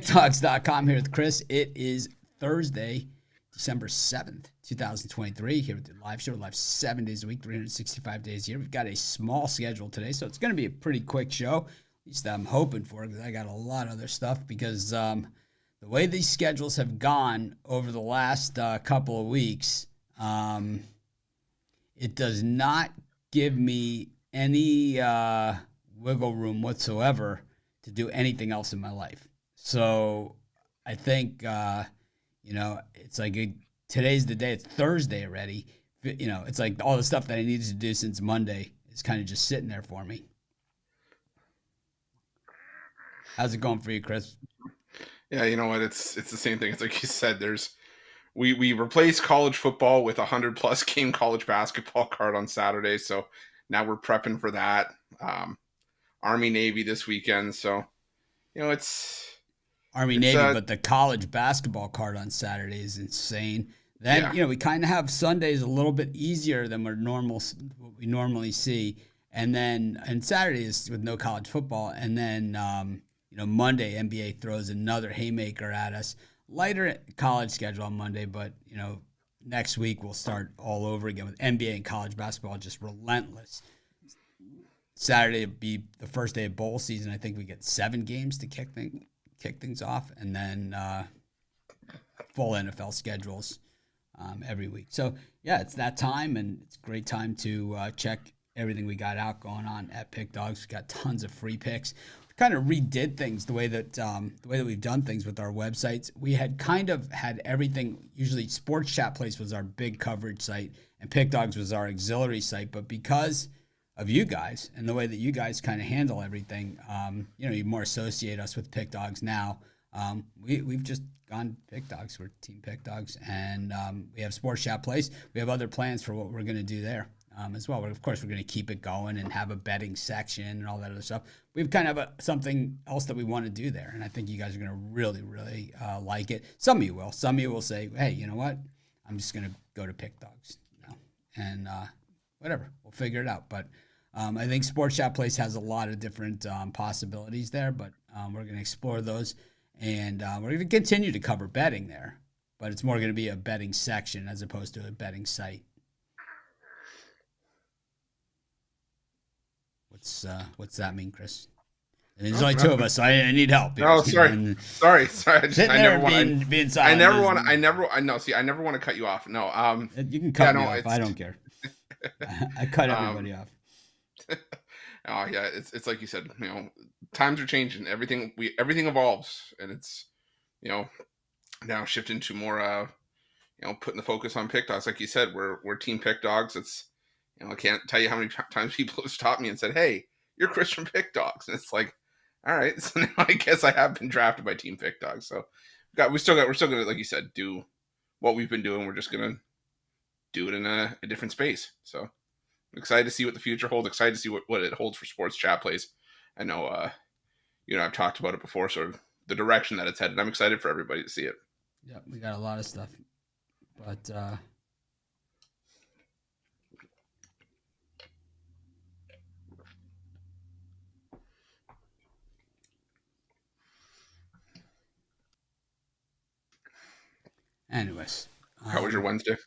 Talks.com here with Chris. It is Thursday, December 7th, 2023. Here with the live show, live 7 days a week, 365 days a year. We've got a small schedule today, so it's going to be a pretty quick show. At least I'm hoping for it, because I got a lot of other stuff. Because the way these schedules have gone over the last couple of weeks, it does not give me any wiggle room whatsoever to do anything else in my life. So I think, it's like today's the day. It's Thursday already. It's like all the stuff that I needed to do since Monday is kind of just sitting there for me. How's it going for you, Chris? Yeah, you know what? It's the same thing. It's like you said. We replaced college football with 100+ game college basketball card on Saturday. So now we're prepping for that. Army Navy this weekend. So it's Army-Navy, but the college basketball card on Saturday is insane. Then, we kind of have Sundays a little bit easier than what we normally see. And Saturday is with no college football. And then, Monday, NBA throws another haymaker at us. Lighter college schedule on Monday, but, next week we'll start all over again with NBA and college basketball just relentless. Saturday will be the first day of bowl season. I think we get 7 games to kick things off, and then full NFL schedules every week. So, it's that time, and it's a great time to check everything we got out going on at Pick Dogs. We got tons of free picks. We kind of redid things the way that we've done things with our websites. We had kind of had everything. Usually, Sports Chat Place was our big coverage site, and Pick Dogs was our auxiliary site. But because of you guys and the way that you guys kind of handle everything, you more associate us with Pick Dogs now. We've just gone Pick Dogs. We're Team Pick Dogs, and we have Sports Chat Place. We have other plans for what we're going to do there as well. But of course, we're going to keep it going and have a betting section and all that other stuff. We've kind of something else that we want to do there, and I think you guys are going to really, really like it. Some of you will. Some of you will say, "Hey, you know what? I'm just going to go to Pick Dogs now," and whatever. We'll figure it out, but. I think Sports Chat Place has a lot of different possibilities there, but we're going to explore those, and we're going to continue to cover betting there, but it's more going to be a betting section as opposed to a betting site. What's that mean, Chris? And there's only 2 of us, so I need help. No, sorry. I never want to cut you off. No, you can cut me off. I don't care. I cut everybody off. Oh yeah, it's like you said. Times are changing. Everything evolves, and it's now shifting to more putting the focus on Pick Dogs. Like you said, we're Team Pick Dogs. It's I can't tell you how many times people have stopped me and said, "Hey, you're Chris from Pick Dogs," and it's like, all right. So now I guess I have been drafted by Team Pick Dogs. So we're still gonna, like you said, do what we've been doing. We're just gonna do it in a different space. So. Excited to see what the future holds. Excited to see what it holds for Sports Chat Place. I know, I've talked about it before, sort of the direction that it's headed. I'm excited for everybody to see it. Yeah, we got a lot of stuff. But anyways. How was your Wednesday?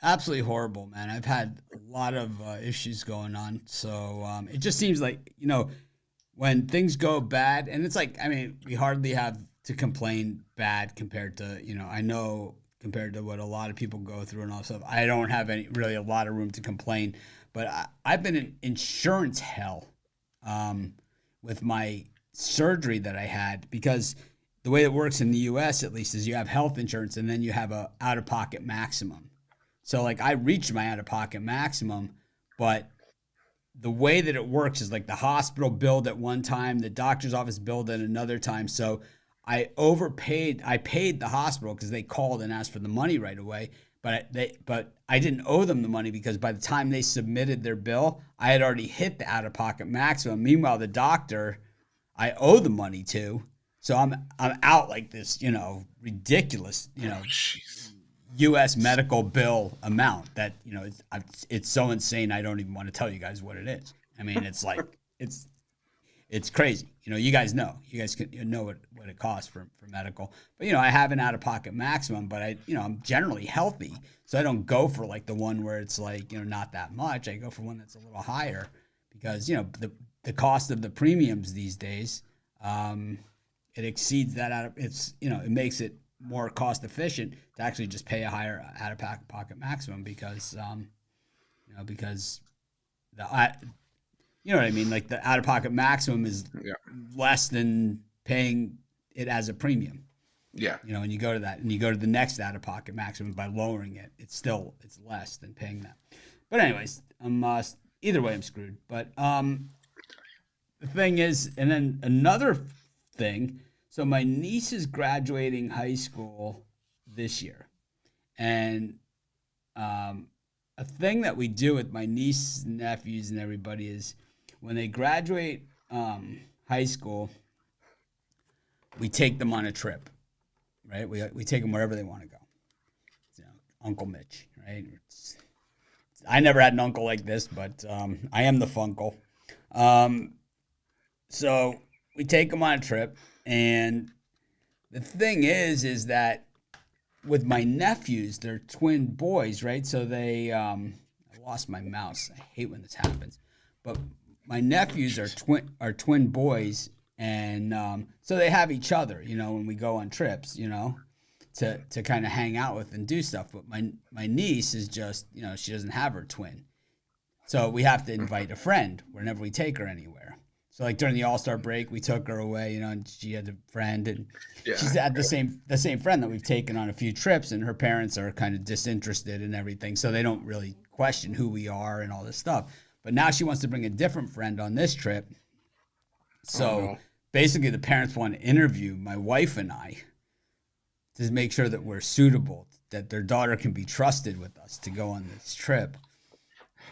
Absolutely horrible, man. I've had a lot of issues going on. So it just seems like, when things go bad, and it's like, we hardly have to complain bad compared to, I know compared to what a lot of people go through and all stuff. I don't have really a lot of room to complain, but I've been in insurance hell with my surgery that I had, because the way it works in the U.S. at least is you have health insurance and then you have a out-of-pocket maximum. So, I reached my out-of-pocket maximum, but the way that it works is the hospital billed at one time, the doctor's office billed at another time. So I overpaid. I paid the hospital because they called and asked for the money right away. But I didn't owe them the money, because by the time they submitted their bill, I had already hit the out-of-pocket maximum. Meanwhile, the doctor I owe the money to, so I'm out like this, ridiculous, U.S. medical bill amount that, it's so insane. I don't even want to tell you guys what it is. It's like, it's crazy. You guys know. You guys know what it costs for medical. But, I have an out-of-pocket maximum, but I'm generally healthy. So I don't go for like the one where it's like, not that much. I go for one that's a little higher because, the cost of the premiums these days, it exceeds that it makes it more cost efficient to actually just pay a higher out-of-pocket maximum because, because you know what I mean? Like the out-of-pocket maximum is less than paying it as a premium. Yeah. And you go to that and you go to the next out-of-pocket maximum by lowering it. It's less than paying that. But anyways, either way I'm screwed. But the thing is, and then another thing, so my niece is graduating high school this year. And a thing that we do with my nieces and nephews and everybody is when they graduate high school, we take them on a trip, right? We take them wherever they want to go. Uncle Mitch, right? I never had an uncle like this, but I am the funkle. So we take them on a trip, and the thing is that with my nephews, they're twin boys, right? So they, I lost my mouse. I hate when this happens, but my nephews are twin boys, and so they have each other, when we go on trips, to kind of hang out with and do stuff. But my niece is just, she doesn't have her twin, so we have to invite a friend whenever we take her anywhere. So like during the All-Star break, we took her away, and she had a friend, and she's had the same friend that we've taken on a few trips, and her parents are kind of disinterested in everything, so they don't really question who we are and all this stuff. But now she wants to bring a different friend on this trip. So basically the parents want to interview my wife and I to make sure that we're suitable, that their daughter can be trusted with us to go on this trip.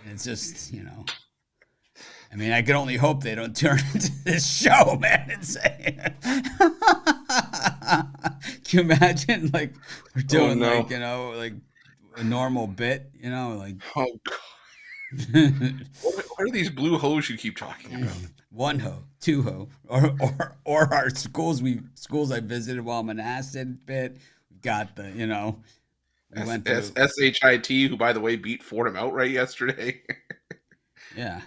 And it's just, I mean, I can only hope they don't turn into this show, man, and say, can you imagine, like, we're doing, like a normal bit, like. Oh, God. What are these blue hose you keep talking about? One hoe, two hoe, or our schools I visited while I'm an acid bit. We've got the, we went to SHIT, who by the way beat Fordham outright yesterday. Yeah.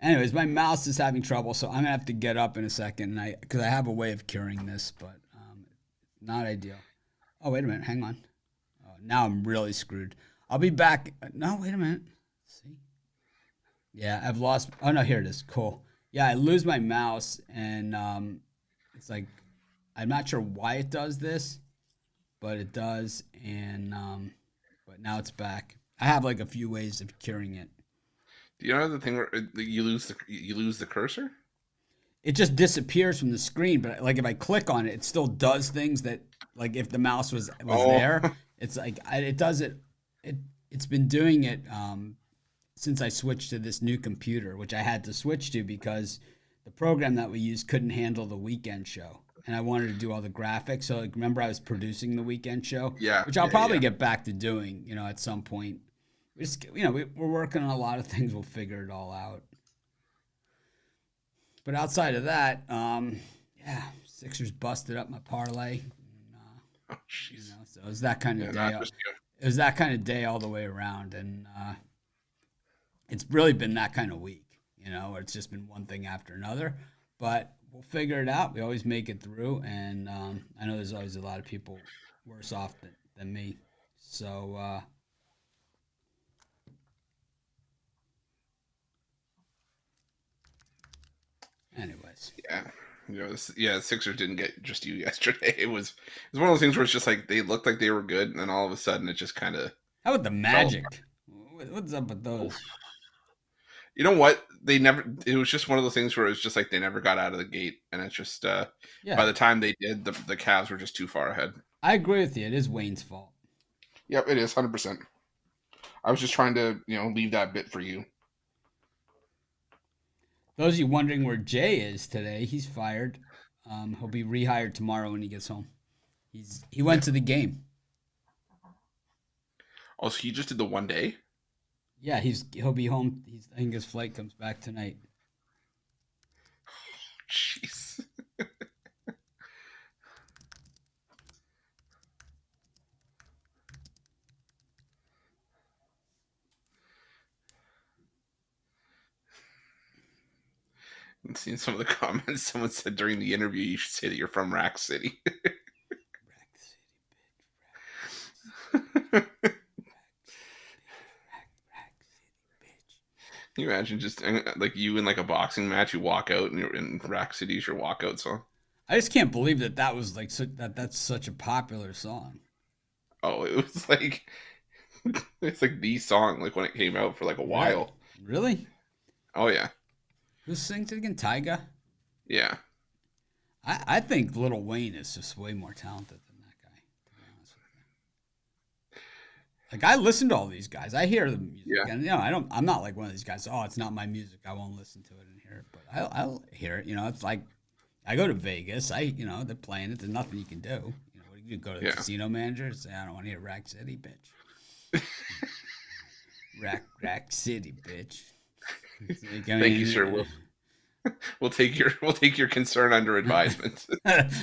Anyways, my mouse is having trouble, so I'm gonna have to get up in a second, because I have a way of curing this, but not ideal. Oh, wait a minute, hang on. Oh, now I'm really screwed. I'll be back. No, wait a minute. Let's see. Yeah, I've lost. Oh no, here it is. Cool. Yeah, I lose my mouse, and it's like I'm not sure why it does this, but it does, and but now it's back. I have like a few ways of curing it. Do you know the thing where you lose the cursor? It just disappears from the screen, but like if I click on it, it still does things that, like if the mouse was there, it's like it does it. It's been doing it since I switched to this new computer, which I had to switch to because the program that we used couldn't handle the weekend show, and I wanted to do all the graphics. So like, remember I was producing the weekend show, which I'll probably get back to doing, at some point. We just, we're working on a lot of things. We'll figure it all out. But outside of that, Sixers busted up my parlay. And, so it was that kind of day. It was that kind of day all the way around, and it's really been that kind of week, where it's just been one thing after another. But we'll figure it out. We always make it through, and I know there's always a lot of people worse off than me. So. Anyways. Yeah. Sixers didn't get just you yesterday. It was one of those things where it's just like they looked like they were good, and then all of a sudden it just kind of. How about the Magic? What's up with those? You know what? It was just one of those things where it was just like they never got out of the gate, and it's just by the time they did, the Cavs were just too far ahead. I agree with you. It is Wayne's fault. Yep, it is 100%. I was just trying to leave that bit for you. Those of you wondering where Jay is today, he's fired. He'll be rehired tomorrow when he gets home. He went to the game. Oh, so he just did the one day? Yeah, he'll be home. I think his flight comes back tonight. Jeez. And seeing some of the comments, someone said during the interview, you should say that you're from Rack City. Rack City, bitch. Rack City. Rack City, bitch. Can you imagine just like you in like a boxing match, you walk out and you're in Rack City's your walkout song? I just can't believe that was like that's such a popular song. Oh, it was like it's like the song like when it came out for like a while. Really? Oh yeah. Who sings it again? Tyga? Yeah. I think Lil Wayne is just way more talented than that guy, to be honest with you. Like I listen to all these guys. I hear the music. Yeah. And I'm not like one of these guys, oh, it's not my music. I won't listen to it and hear it. But I'll hear it. It's like I go to Vegas. They're playing it. There's nothing you can do. What do you go to the casino manager and say, I don't want to hear Rack City, bitch. Rack City, bitch. Like, Thank you, sir. We'll take your concern under advisement.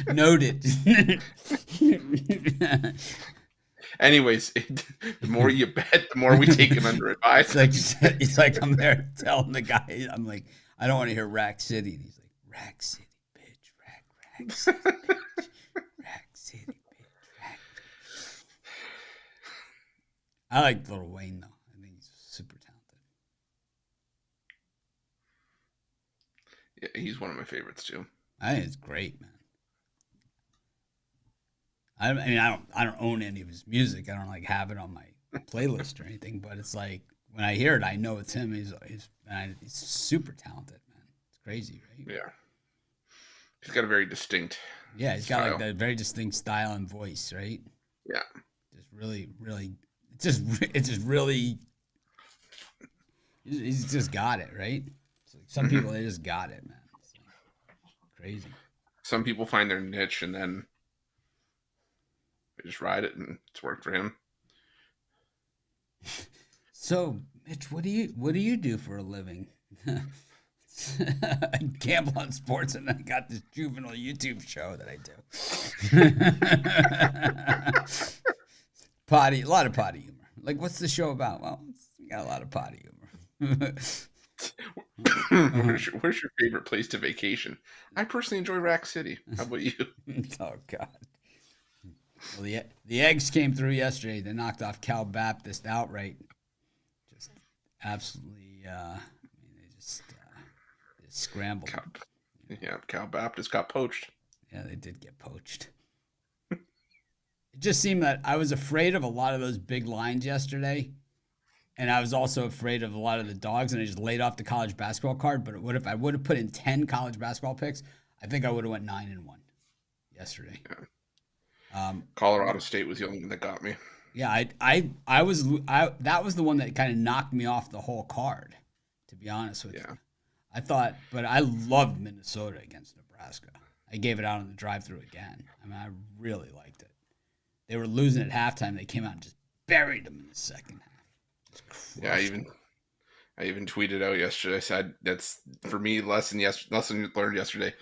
Noted. Anyways, the more you bet, the more we take him under advisement. It's like I'm there telling the guy, I'm like, I don't want to hear Rack City. And he's like, Rack City, bitch. Rack City, bitch. Rack City, bitch. Rack. I like Lil Wayne, though. I think he's super talented. Yeah, he's one of my favorites, too. I think it's great, man. I don't own any of his music. I don't like have it on my playlist or anything. But it's like when I hear it, I know it's him. He's super talented, man. It's crazy, right? Yeah, he's got a very distinct. Yeah, he's got like that very distinct style and voice, right? Yeah, just really, really. It's just really. He's just got it, right? It's like some people they just got it, man. It's like crazy. Some people find their niche and then they just ride it, and it's worked for him. So, Mitch, what do you do for a living? I gamble on sports, and I got this juvenile YouTube show that I do. A lot of potty humor. Like, what's the show about? Well, we got a lot of potty humor. Where's your favorite place to vacation? I personally enjoy Rack City. How about you? Oh God. Well, the eggs came through yesterday. They knocked off Cal Baptist outright. Just absolutely. They just scrambled. Cal Baptist got poached. Yeah, they did get poached. It just seemed that I was afraid of a lot of those big lines yesterday, and I was also afraid of a lot of the dogs, and I just laid off the college basketball card. But what if I would have put in 10 college basketball picks? I think I would have went 9-1 yesterday. Yeah. Colorado State was the only one that got me. Yeah, that was the one that kind of knocked me off the whole card, to be honest with you. I thought, but I loved Minnesota against Nebraska. I gave it out on the drive-through again. I mean, I really liked it. They were losing at halftime. They came out and just buried them in the second half. Yeah, I even tweeted out yesterday. I said that's for me lesson learned yesterday.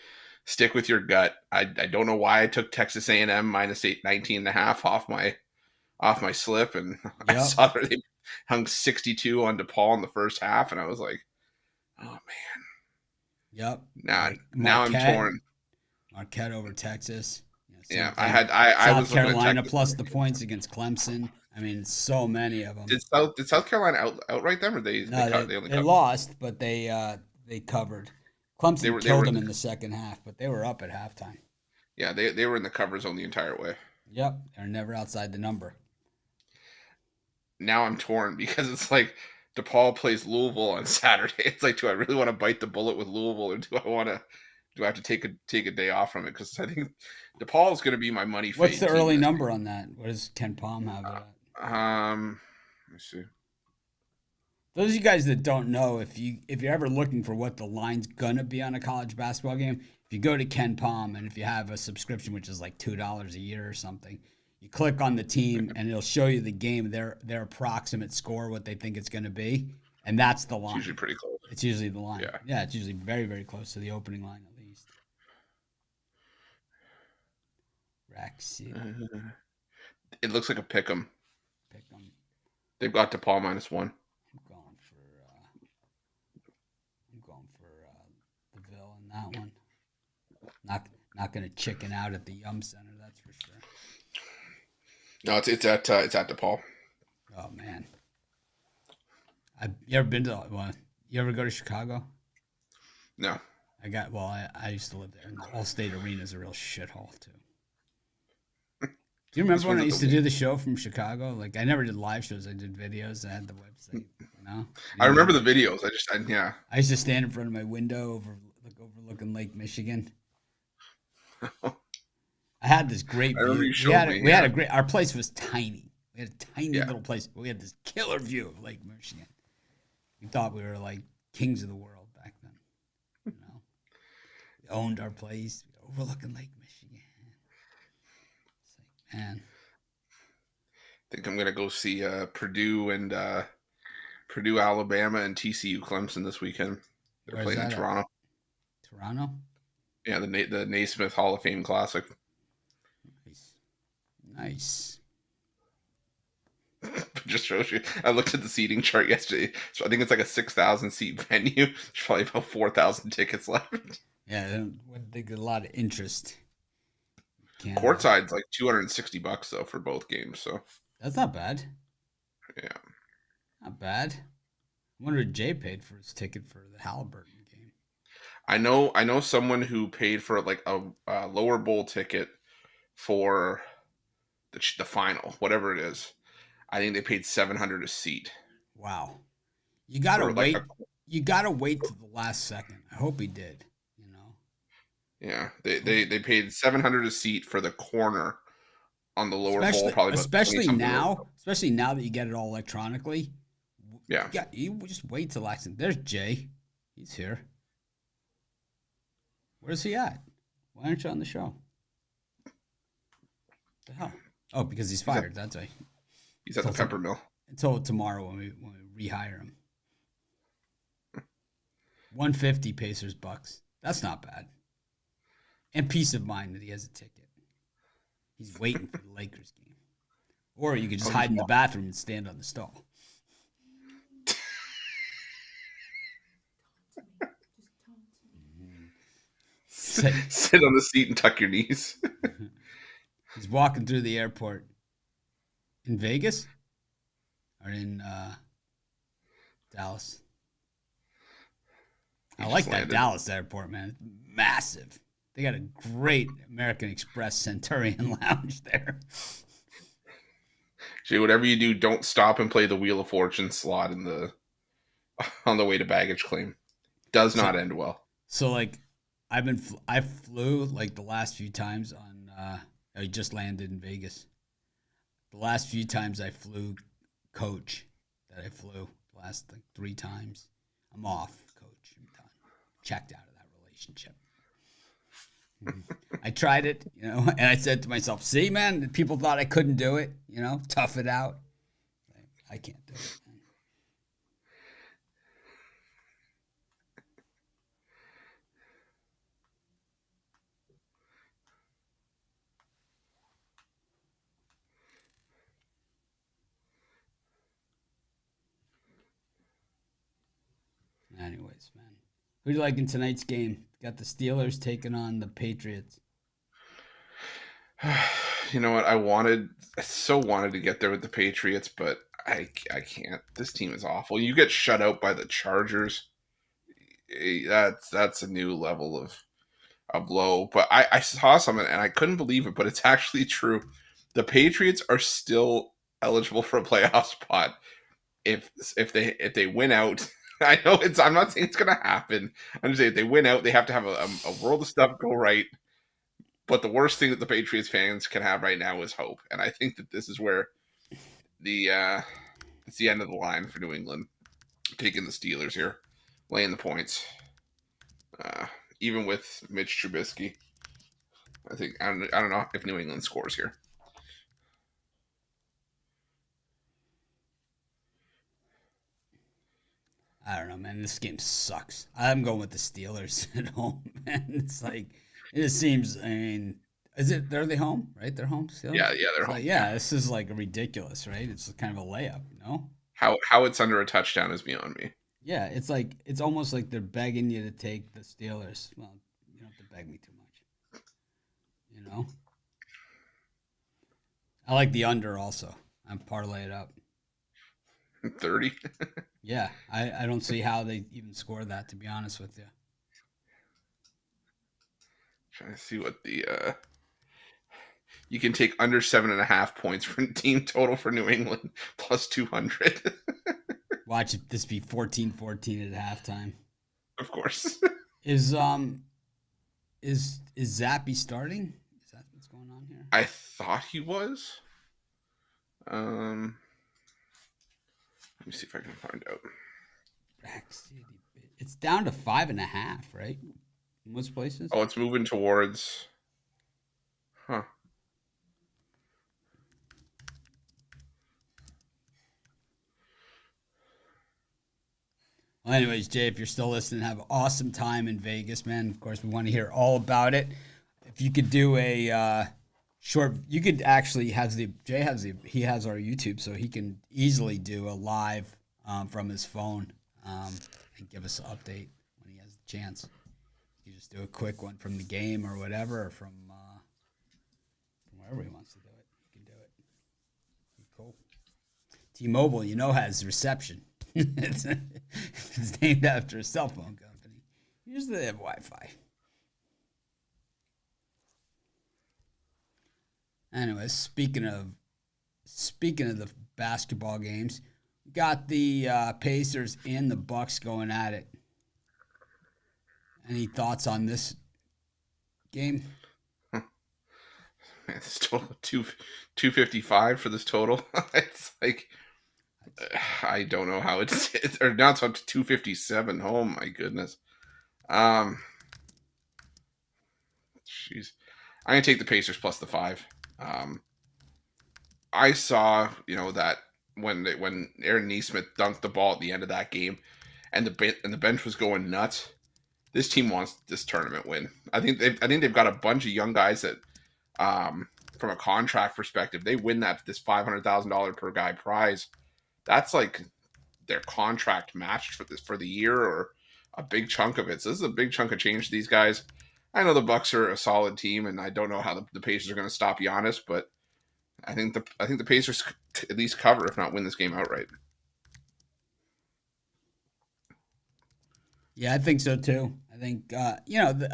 Stick with your gut. I don't know why I took Texas A&M -8, 19.5 off my slip, and I saw that they hung 62 on DePaul in the first half, and I was like, oh man. Yep. Now I'm torn. Marquette over Texas. Yeah, I was Carolina plus the points against Clemson. I mean, so many of them. Did South Carolina outright them, or they lost, but they covered. Clemson killed them in the second half, but they were up at halftime. Yeah, they were in the cover zone the entire way. Yep, they're never outside the number. Now I'm torn because it's like DePaul plays Louisville on Saturday. It's like, do I really want to bite the bullet with Louisville, or do I have to take a day off from it? Because I think DePaul is going to be my money. What's the early number on that? What does Ken Palm have it at? Let me see. Those of you guys that don't know, if you're ever looking for what the line's gonna be on a college basketball game, if you go to Ken Palm and if you have a subscription, which is like $2 a year or something, you click on the team and it'll show you the game, their approximate score, what they think it's gonna be, and that's the line. It's usually pretty close. It's usually the line. Yeah, it's usually very, very close to the opening line at least. see. It looks like a pick 'em. Pick 'em. They've got DePaul -1. I'm going for the Ville in that one. Not going to chicken out at the Yum Center, that's for sure. No, it's at DePaul. Oh man, you ever been to? You ever go to Chicago? No. I used to live there, and the Allstate Arena is a real shithole too. Do you remember when I used to do the show from Chicago? Like, I never did live shows. I did videos. I had the website. I remember the videos. I used to stand in front of my window overlooking Lake Michigan. I had this great view. We had a great. Our place was tiny. We had a tiny little place, but we had this killer view of Lake Michigan. We thought we were like kings of the world back then. We owned our place, overlooking Lake Michigan. It's like, man. I think I'm gonna go see Purdue, Alabama, and TCU Clemson this weekend. They're playing in Toronto. Toronto? Yeah, the Naismith Hall of Fame Classic. Nice. Just shows you. I looked at the seating chart yesterday. So I think it's like a 6,000 seat venue. There's probably about 4,000 tickets left. Yeah, they get a lot of interest. Courtside's like $260 though for both games. So that's not bad. Yeah, not bad. I wonder if Jay paid for his ticket for the Halliburton game. I know someone who paid for like a lower bowl ticket for the final, whatever it is. I think they paid $700 a seat. Wow, you gotta wait. You gotta wait to the last second. I hope he did. Yeah, they paid $700 a seat for the corner on the lower bowl. Probably especially now that you get it all electronically. Yeah, you just wait till last. There's Jay. He's here. Where's he at? Why aren't you on the show? What the hell? Oh, because he's fired. That's right. He's at the pepper mill. Until tomorrow when we rehire him. 150 Pacers bucks. That's not bad. And peace of mind that he has a ticket. He's waiting for the Lakers game. Or you could just hide in the bathroom and stand on the stall. Sit on the seat and tuck your knees. He's walking through the airport. In Vegas? Or in Dallas? I like that Dallas airport, man. It's massive. They got a great American Express Centurion lounge there. Jay, whatever you do, don't stop and play the Wheel of Fortune slot on the way to baggage claim. Does not end well. So like, I flew like the last few times I just landed in Vegas. The last few times I flew coach that I flew the last like 3 times. I'm off, coach. I'm done. Checked out of that relationship. I tried it, and I said to myself, see, man, people thought I couldn't do it, tough it out. I can't do it, man. Anyways, man. Who do you like in tonight's game? Got the Steelers taking on the Patriots. You know what? I so wanted to get there with the Patriots, but I can't. This team is awful. You get shut out by the Chargers. That's a new level of low. But I saw something and I couldn't believe it, but it's actually true. The Patriots are still eligible for a playoff spot if they win out. I know I'm not saying it's going to happen. I'm just saying if they win out, they have to have a world of stuff go right. But the worst thing that the Patriots fans can have right now is hope. And I think that this is where it's the end of the line for New England. Taking the Steelers here, laying the points. Even with Mitch Trubisky. I don't know if New England scores here. I don't know, man. This game sucks. I'm going with the Steelers at home, man. It's like, it just seems, Is it? They're they home, right? They're home still. Yeah, they're So home. Yeah. yeah, this is like ridiculous, right? It's kind of a layup, you know? How it's under a touchdown is beyond me. Yeah, it's like it's almost like they're begging you to take the Steelers. Well, you don't have to beg me too much, you know. I like the under also. I'm parlay it up. 30. Yeah, I don't see how they even score that, to be honest with you. Trying to see what the you can take under 7.5 points for team total for New England plus 200. Watch it this be 14-14 at halftime. Of course. Is is Zappy starting? Is that what's going on here? I thought he was. Let me see if I can find out. It's down to 5.5, right? In most places. Oh, it's moving towards. Huh. Well, anyways, Jay, if you're still listening, have an awesome time in Vegas, man. Of course, we want to hear all about it. If you could do a short, you could actually Jay has he has our YouTube, so he can easily do a live from his phone and give us an update when he has the chance. You just do a quick one from the game or whatever, or from wherever he wants to do it. He can do it. Cool. T-Mobile, has reception. it's named after a cell phone company. Usually they have Wi-Fi. Anyways, speaking of the basketball games, we got the Pacers and the Bucks going at it. Any thoughts on this game? Man, this total 255 for this total. It's like I don't know how it's or now it's up to 257. Oh my goodness. Jeez. I'm gonna take the Pacers plus the 5. I saw, that when Aaron Nesmith dunked the ball at the end of that game, and the bench was going nuts. This team wants this tournament win. I think they've got a bunch of young guys that, from a contract perspective, they win this $500,000 per guy prize. That's like their contract matched for the year, or a big chunk of it. So this is a big chunk of change to these guys. I know the Bucks are a solid team, and I don't know how the Pacers are going to stop Giannis, but I think the Pacers at least cover, if not win this game outright. Yeah, I think so too. I think I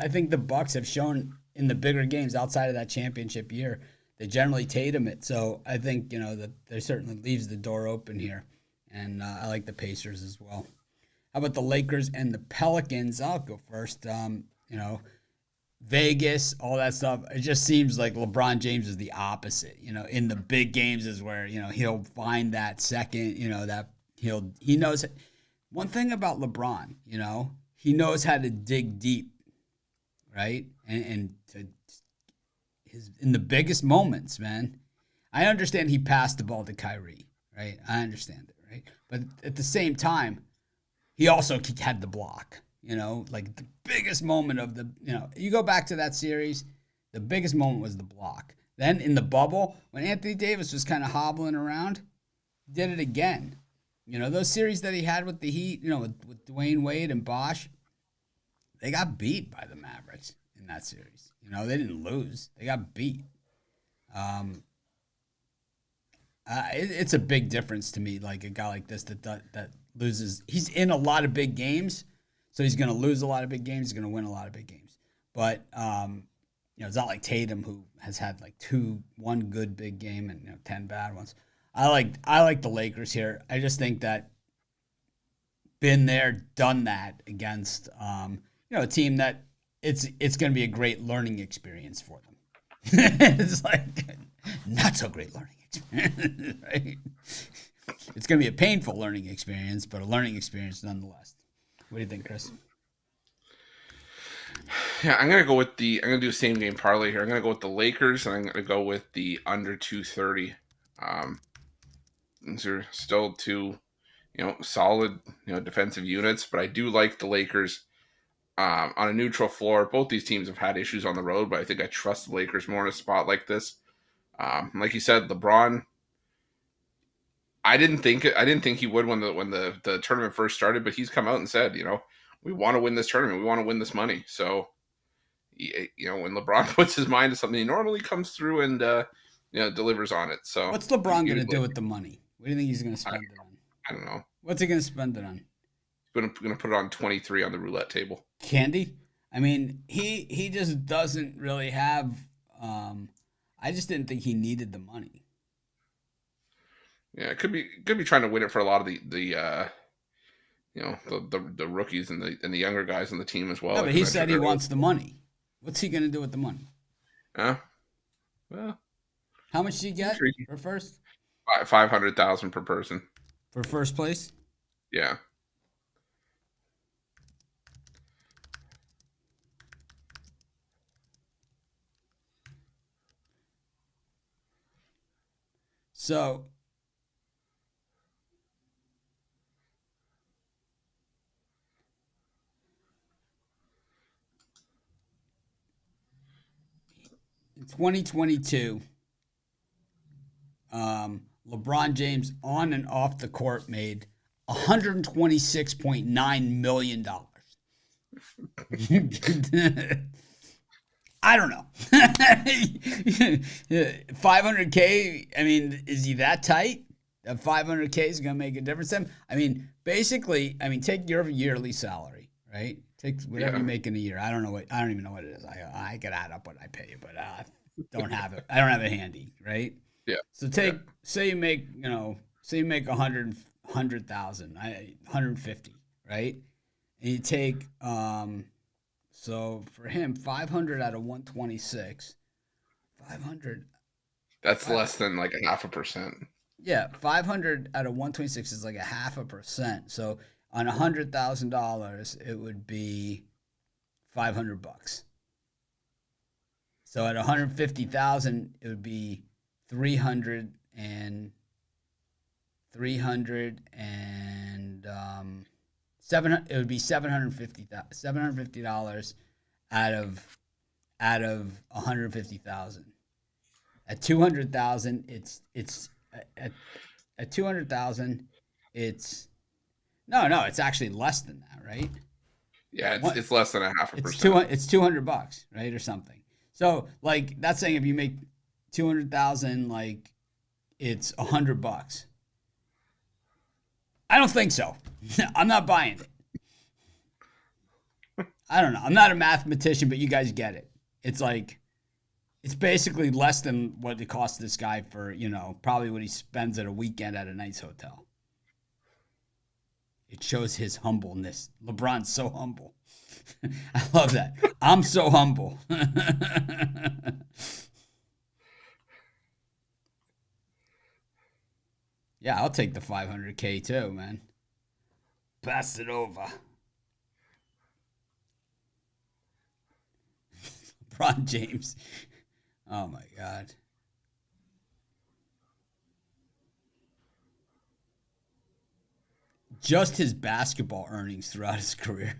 think the Bucks have shown in the bigger games outside of that championship year, they generally Tatum it. So I think that there certainly leaves the door open here, and I like the Pacers as well. How about the Lakers and the Pelicans? I'll go first. Vegas, all that stuff. It just seems like LeBron James is the opposite. In the big games is where he'll find that second. That he knows. One thing about LeBron, he knows how to dig deep, right? And to in the biggest moments, man. I understand he passed the ball to Kyrie, right? I understand it, right? But at the same time, he also had the block. Like the biggest moment of you go back to that series, the biggest moment was the block. Then in the bubble, when Anthony Davis was kind of hobbling around, he did it again. Those series that he had with the Heat, with Dwayne Wade and Bosh, they got beat by the Mavericks in that series. They didn't lose. They got beat. It's a big difference to me, like a guy like this that loses. He's in a lot of big games, so he's going to lose a lot of big games. He's going to win a lot of big games. But, it's not like Tatum, who has had like one good big game and 10 bad ones. I like the Lakers here. I just think that been there, done that against a team that it's going to be a great learning experience for them. It's like not so great learning experience, right? It's going to be a painful learning experience, but a learning experience nonetheless. What do you think, Chris? Yeah, I'm gonna do a same game parlay here. I'm gonna go with the Lakers, and I'm gonna go with the under 230. These are still two, solid, defensive units, but I do like the Lakers on a neutral floor. Both these teams have had issues on the road, but I think I trust the Lakers more in a spot like this. Like you said, LeBron. I didn't think he would when the tournament first started, but he's come out and said, we want to win this tournament. We want to win this money. So, when LeBron puts his mind to something, he normally comes through and delivers on it. So, what's LeBron going to do with the money? What do you think he's going to spend it on? I don't know. What's he going to spend it on? Going to put it on 23 on the roulette table. Candy? I mean, he just doesn't really have. I just didn't think he needed the money. Yeah, it could be trying to win it for a lot of the rookies and the younger guys on the team as well. No, but he said he wants the money. What's he going to do with the money? Well, how much do you get for first? $500,000 per person for first place. Yeah. So. In 2022, LeBron James on and off the court made $126.9 million. I don't know. 500K, I mean, is he that tight? That 500K is going to make a difference to him? I mean, basically, take your yearly salary, right? Take whatever you make in a year. I don't even know what it is. I could add up what I pay you, but I don't have it. I don't have it handy, right? Yeah. So say you make 100,000, 150, right? And you take so for him 500 out of 126, 500. That's less than like 0.5%. Yeah, 500 out of 126 is like 0.5%. So on $100,000, it would be $500. So at 150,000, it would be 300 and 700. It would be $750 out of 150,000. At 200,000, it's at 200,000, it's it's actually less than that, right? Yeah, it's less than 0.5%. It's $200, right, or something. So like that's saying if you make 200,000, like it's $100. I don't think so. I'm not buying it. I don't know. I'm not a mathematician, but you guys get it. It's like it's basically less than what it costs this guy for, probably what he spends at a weekend at a nice hotel. It shows his humbleness. LeBron's so humble. I love that. I'm so humble. Yeah, I'll take the 500K too, man. Pass it over. LeBron James. Oh my God. Just his basketball earnings throughout his career.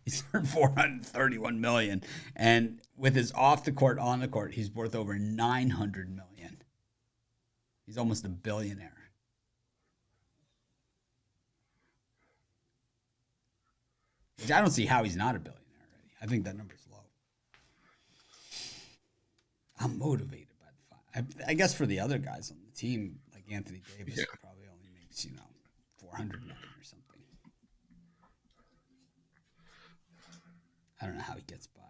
He's earned $431 million. And with his off the court, on the court, he's worth over $900 million. He's almost a billionaire. Which I don't see how he's not a billionaire already. I think that number's low. I'm motivated by the fight. I guess for the other guys on the team, like Anthony Davis, probably only makes, 400 million or something. I don't know how he gets by.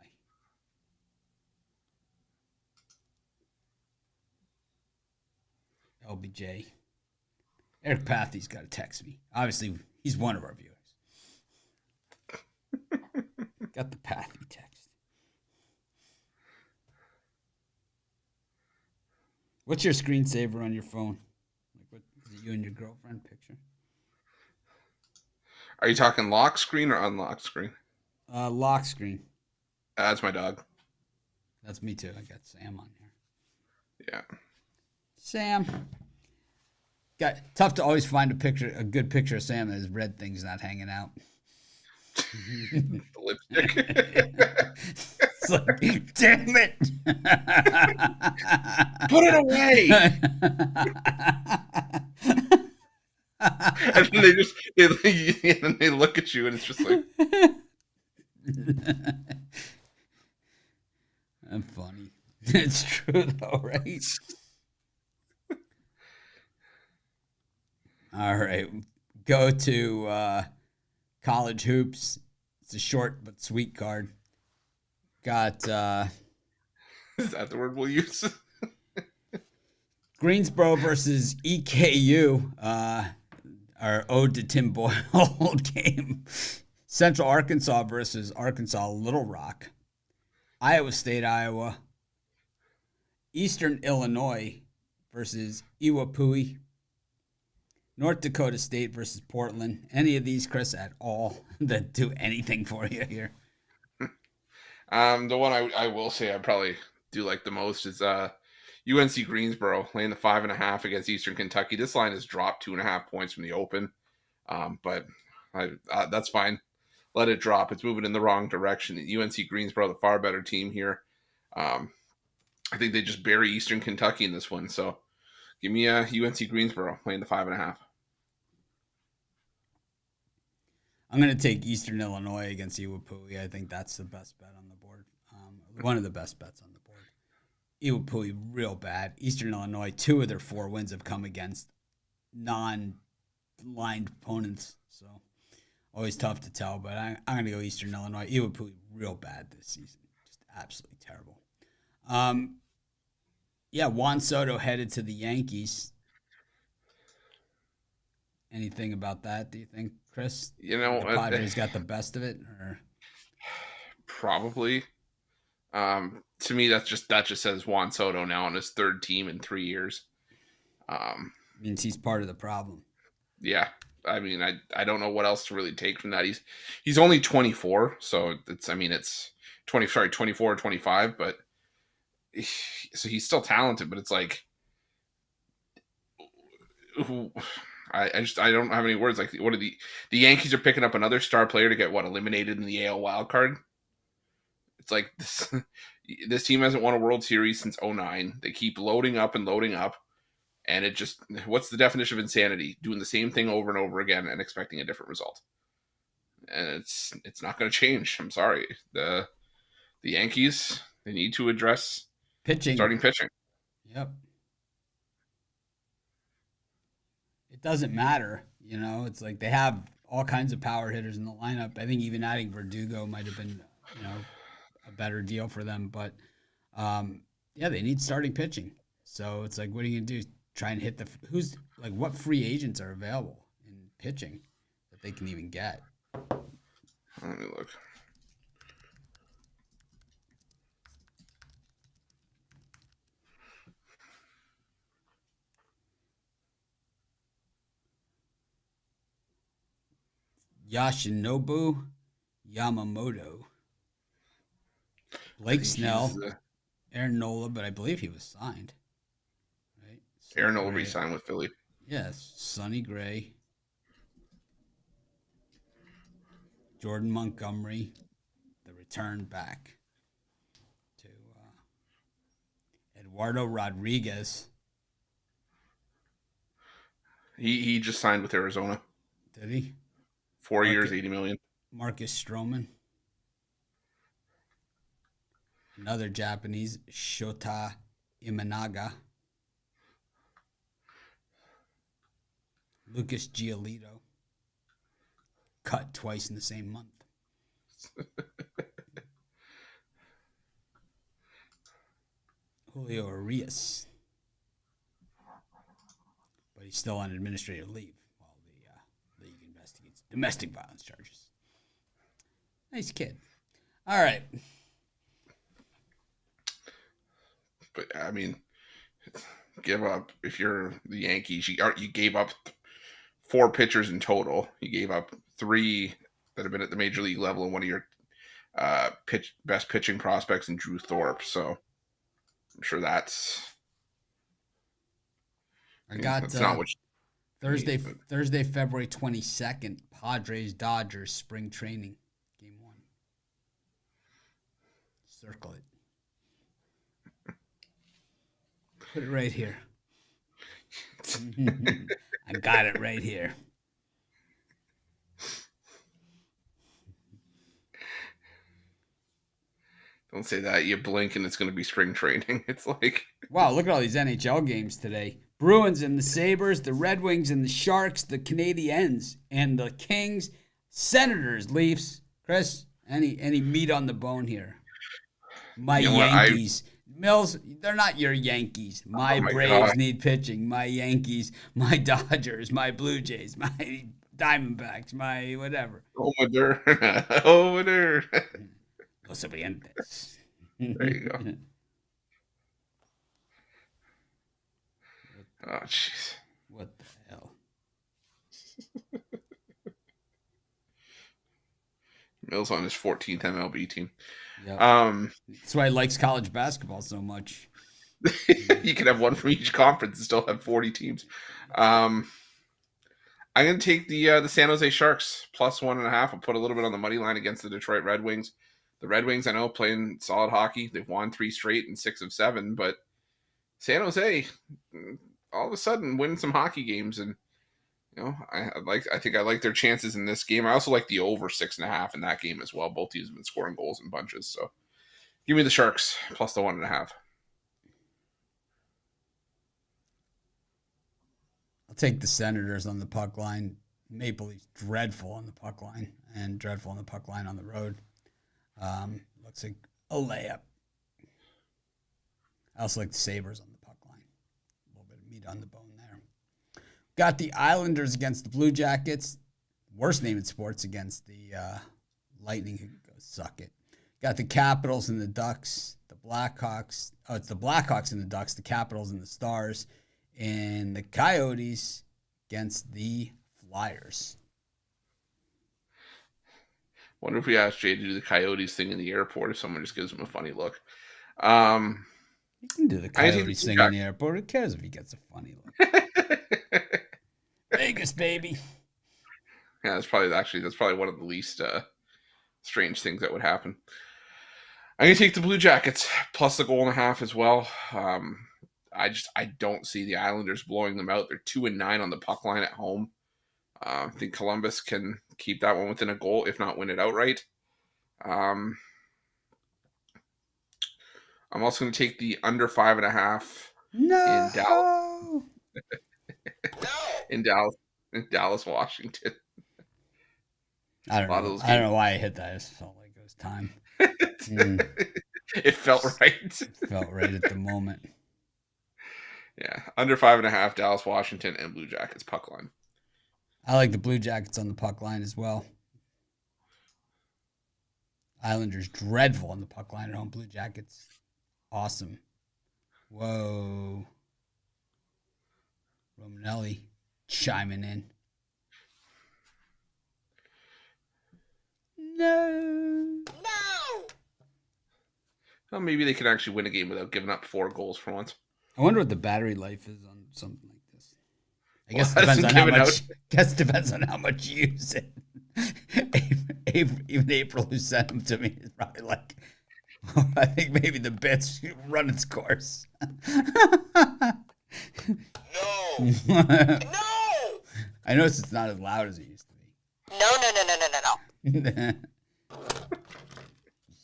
LBJ. Eric Pathy's got to text me. Obviously, he's one of our viewers. Got the Pathy text. What's your screensaver on your phone? Like, what is it? You and your girlfriend picture? Are you talking lock screen or unlock screen? Lock screen. That's my dog. That's me too. I got Sam on here. Yeah. Sam. Tough to always find a good picture of Sam that his red thing's not hanging out. The lipstick. It's like, damn it! Put it away. And then they look at you, and it's just like. I'm funny. It's true though, right? All right, go to college hoops. It's a short but sweet card. Got Is that the word we'll use? Greensboro versus EKU. Our ode to Tim Boyle game. Central Arkansas versus Arkansas Little Rock. Iowa State, Iowa. Eastern Illinois versus Iwapui. North Dakota State versus Portland. Any of these, Chris, at all that do anything for you here? The one I will say I probably do like the most is UNC Greensboro laying the 5.5 against Eastern Kentucky. This line has dropped 2.5 points from the open, but that's fine. Let it drop. It's moving in the wrong direction. UNC Greensboro, the far better team here. I think they just bury Eastern Kentucky in this one. So give me UNC Greensboro laying the 5.5. I'm going to take Eastern Illinois against Iwapui. I think that's the best bet on the board. One of the best bets on the board. Iwapui, real bad. Eastern Illinois, 2 of their 4 wins have come against non-lined opponents. So always tough to tell, but I'm going to go Eastern Illinois. Iwapui, real bad this season. Just absolutely terrible. Juan Soto headed to the Yankees. Anything about that, do you think, Chris? You know, the Padres got the best of it, or probably. To me, that just says Juan Soto now on his 3rd team in 3 years. Means he's part of the problem. Yeah, I mean, I don't know what else to really take from that. He's only 24, so it's 24 or 25, but so he's still talented, but it's like, I don't have any words. Like, what are the Yankees are picking up another star player to get eliminated in the AL wild card? It's like this team hasn't won a World Series since 2009. They keep loading up, and it just, what's the definition of insanity? Doing the same thing over and over again and expecting a different result. And it's not going to change. I'm sorry. The Yankees, they need to address starting pitching. Yep. It doesn't matter, it's like they have all kinds of power hitters in the lineup. I think even adding Verdugo might have been, a better deal for them. But, they need starting pitching. So it's like, what are you going to do? Try and hit what free agents are available in pitching that they can even get? Let me look. Yoshinobu Yamamoto. Blake Snell. Aaron Nola, but I believe he was signed. Right? Aaron Nola re-signed with Philly. Yes. Sonny Gray. Jordan Montgomery. The return back to Eduardo Rodriguez. He just signed with Arizona. Did he? 4 years, $80 million. Marcus Stroman. Another Japanese, Shota Imanaga. Lucas Giolito. Cut twice in the same month. Julio Arias. But he's still on administrative leave while the league investigates domestic violence charges. Nice kid. All right. But, I mean, give up. If you're the Yankees, you gave up 4 pitchers in total. You gave up 3 that have been at the major league level, and one of your best pitching prospects in Drew Thorpe. So I'm sure that's. That's not what Thursday, February 22nd, Padres Dodgers spring training. Circle it. Put it right here. I got it right here. Don't say that. You blink and it's going to be spring training. It's like... Wow, look at all these NHL games today. Bruins and the Sabres, the Red Wings and the Sharks, the Canadiens and the Kings, Senators, Leafs. Chris, any meat on the bone here? My Yankees. Mills, they're not your Yankees. My Braves need pitching. My Yankees, my Dodgers, my Blue Jays, my Diamondbacks, my whatever. Over there. Los Orientes. There you go. Oh, jeez. What the hell? Mills on his 14th MLB team. Yep. That's why he likes college basketball so much. You can have one from each conference and still have 40 teams. I'm going to take the San Jose Sharks plus 1.5. I'll put a little bit on the money line against the Detroit Red Wings. The Red Wings, I know, playing solid hockey. They've won 3 straight and 6 of 7, but San Jose, all of a sudden, winning some hockey games, and I think I like their chances in this game. I also like the over 6.5 in that game as well. Both teams have been scoring goals in bunches, so give me the Sharks plus the 1.5. I'll take the Senators on the puck line. Maple Leafs dreadful on the puck line and dreadful on the puck line on the road. Looks like a layup. I also like the Sabres on the puck line. A little bit of meat on the bone there. Got the Islanders against the Blue Jackets. Worst name in sports against the Lightning, who goes suck it. Got the Capitals and the Ducks. The Blackhawks. Oh, it's the Blackhawks and the Ducks. The Capitals and the Stars. And the Coyotes against the Flyers. Wonder if we asked Jay to do the Coyotes thing in the airport if someone just gives him a funny look. You can do the Coyotes thing in the airport. Who cares if he gets a funny look? Vegas, baby. Yeah, that's probably one of the least strange things that would happen. I'm going to take the Blue Jackets plus the 1.5 as well. I don't see the Islanders blowing them out. They're 2-9 on the puck line at home. I think Columbus can keep that one within a goal, if not win it outright. I'm also going to take the under 5.5 in Dallas. in Dallas, Washington. I don't know why I hit that. I just felt like it was time. It felt right. It felt right at the moment. Yeah, under 5.5, Dallas, Washington, and Blue Jackets puck line. I like the Blue Jackets on the puck line as well. Islanders dreadful on the puck line at home. Blue Jackets, awesome. Whoa. Romanelli chiming in. No. Well, maybe they could actually win a game without giving up 4 goals for once. I wonder what the battery life is on something like this. I guess it depends on how much you use it. Even April, who sent them to me, is probably like, I think maybe the bits run its course. No. No. I noticed it's not as loud as it used to be. No.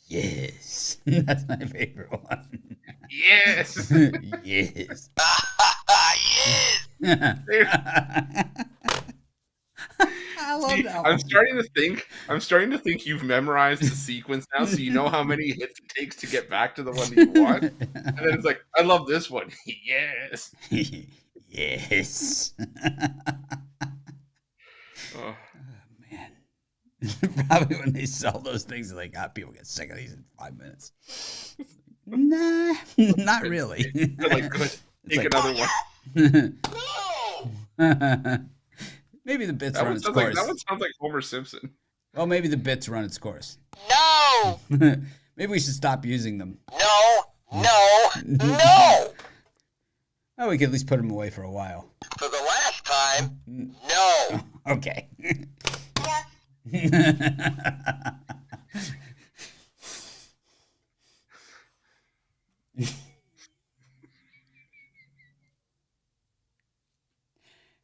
Yes. That's my favorite one. Yes. Yes. Yes. I love that one. I'm starting to think you've memorized the sequence now, so you know how many hits it takes to get back to the one that you want. And then it's like, I love this one. Yes. Yes. Oh. Man. Probably when they sell those things, they're like, people get sick of these in 5 minutes. Nah, not really. They're like, good. Take another one. No. Maybe the bits run its course. That one sounds like Homer Simpson. Well, maybe the bits run its course. No. Maybe we should stop using them. No. Oh, we could at least put them away for a while. For the last time, no. Okay.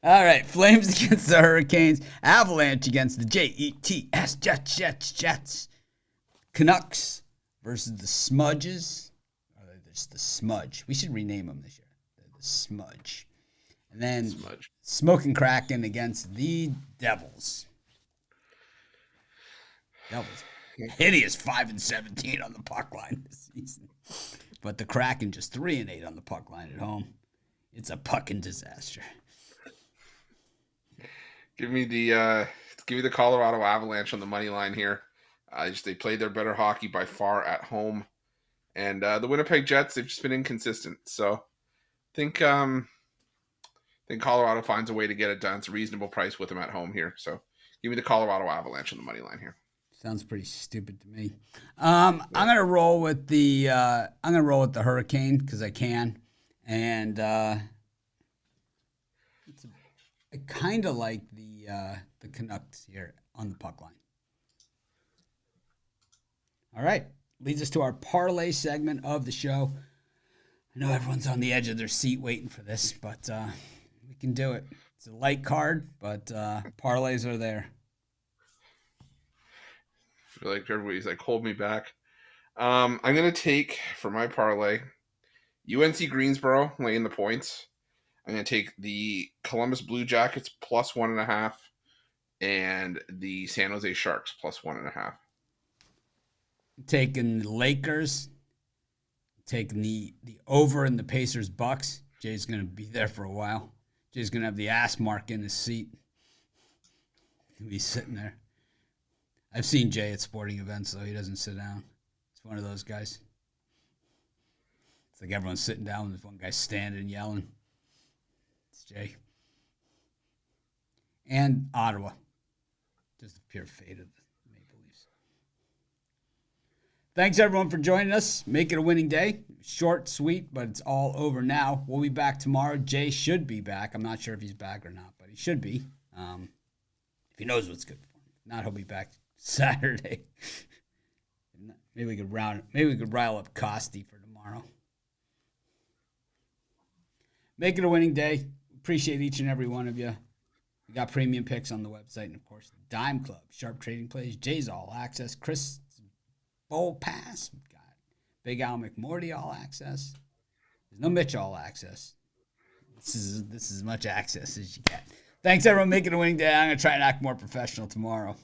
All right, Flames against the Hurricanes. Avalanche against the Jets. Jets. Canucks versus the Smudges. Oh, there's the Smudge. We should rename them this year. The Smudge. And then Smoking Kraken against the Devils. Devils. Hideous 5-17 on the puck line this season. But the Kraken just 3-8 on the puck line at home. It's a pucking disaster. Give me the Colorado Avalanche on the money line here. They played their better hockey by far at home, and the Winnipeg Jets, they've just been inconsistent. So I think Colorado finds a way to get it done. It's a reasonable price with them at home here. So give me the Colorado Avalanche on the money line here. Sounds pretty stupid to me. I'm gonna roll with the Hurricane because I can, and I kind of like the Canucks here on the puck line. All right, leads us to our parlay segment of the show. I know everyone's on the edge of their seat waiting for this, but we can do it. It's a light card, but parlays are there. I feel like everybody's like, hold me back. I'm going to take, for my parlay, UNC Greensboro laying the points. I'm going to take the Columbus Blue Jackets plus 1.5 and the San Jose Sharks plus 1.5. Taking the Lakers, taking the over in the Pacers Bucks. Jay's going to be there for a while. Jay's going to have the ass mark in his seat. He'll be sitting there. I've seen Jay at sporting events, though. He doesn't sit down. He's one of those guys. It's like everyone's sitting down and there's one guy standing yelling. It's Jay. And Ottawa. Just the pure fate of the Maple Leafs. Thanks, everyone, for joining us. Make it a winning day. Short, sweet, but it's all over now. We'll be back tomorrow. Jay should be back. I'm not sure if he's back or not, but he should be. If he knows what's good for him. If not, he'll be back Saturday. Maybe we could rile up Costi for tomorrow. Make it a winning day. Appreciate each and every one of you. We got premium picks on the website, and of course, the Dime Club, Sharp Trading Plays, Jay's All Access, Chris Bowl Pass. We've got Big Al McMorty All Access. There's no Mitch All Access. This is as much access as you get. Thanks, everyone. Make it a winning day. I'm going to try and act more professional tomorrow.